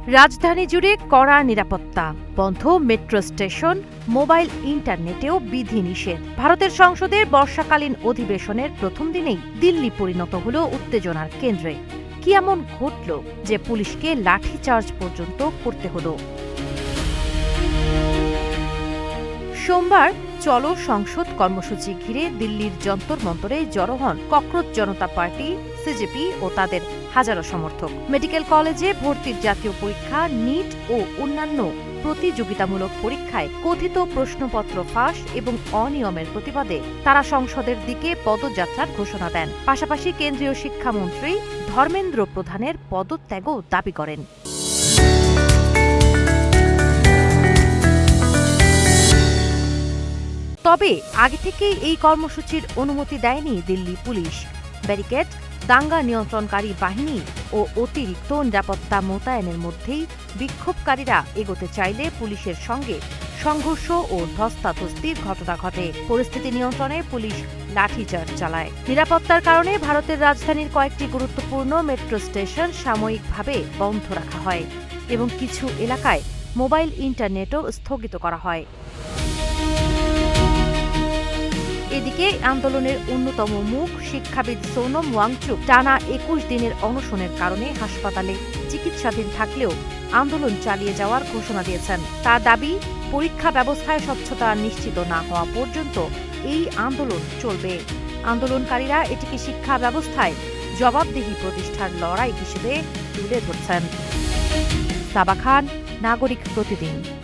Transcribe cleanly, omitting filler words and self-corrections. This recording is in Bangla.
রাজধানী জুড়ে কড়া নিরাপত্তা, বন্ধ মেট্রো স্টেশন, মোবাইল ইন্টারনেটেও বিধিনিষেধ। ভারতের সংসদের বর্ষাকালীন অধিবেশনের প্রথম দিনেই দিল্লি পরিণত হল উত্তেজনার কেন্দ্রে। কি এমন ঘটল যে পুলিশকে লাঠিচার্জ পর্যন্ত করতে হলো? সোমবার চলো সংসদ কর্মসূচি ঘিরে দিল্লির যন্তর মন্তরে জড়ো হন ককরোচ জনতা পার্টি, সিজেপি ও তাদের হাজারো সমর্থক। মেডিকেল কলেজে ভর্তির জাতীয় পরীক্ষা, নিট ও অন্যান্য প্রতিযোগিতামূলক পরীক্ষায় কথিত প্রশ্নপত্র ফাঁস এবং অনিয়মের প্রতিবাদে তারা সংসদের দিকে পদযাত্রার ঘোষণা দেন। পাশাপাশি কেন্দ্রীয় শিক্ষামন্ত্রী ধর্মেন্দ্র প্রধানের পদত্যাগও দাবি করেন। তবে আগে থেকেই এই কর্মসূচির অনুমতি দেয়নি দিল্লি পুলিশ। ব্যারিকেড, দাঙ্গা নিয়ন্ত্রণকারী বাহিনী ও অতিরিক্ত নিরাপত্তা মোতায়েনের মধ্যেই বিক্ষোভকারীরা এগোতে চাইলে পুলিশের সঙ্গে সংঘর্ষ ও ধস্তাধস্তির ঘটনা ঘটে। পরিস্থিতি নিয়ন্ত্রণে পুলিশ লাঠিচার্জ চালায়। নিরাপত্তার কারণে ভারতের রাজধানীর কয়েকটি গুরুত্বপূর্ণ মেট্রো স্টেশন সাময়িকভাবে বন্ধ রাখা হয় এবং কিছু এলাকায় মোবাইল ইন্টারনেটও স্থগিত করা হয়। এদিকে আন্দোলনের অন্যতম মুখ শিক্ষাবিদ সোনম ওয়াংচুক টানা ২১ দিনের অনশনের কারণে হাসপাতালে চিকিৎসাধীন থাকলেও আন্দোলন চালিয়ে যাওয়ার ঘোষণা দিয়েছেন। তার দাবি, পরীক্ষা ব্যবস্থায় স্বচ্ছতা নিশ্চিত না হওয়া পর্যন্ত এই আন্দোলন চলবে। আন্দোলনকারীরা এটিকে শিক্ষা ব্যবস্থায় জবাবদিহি প্রতিষ্ঠার লড়াই হিসেবে তুলে ধরছেন। সাবা খান, নাগরিক প্রতিদিন।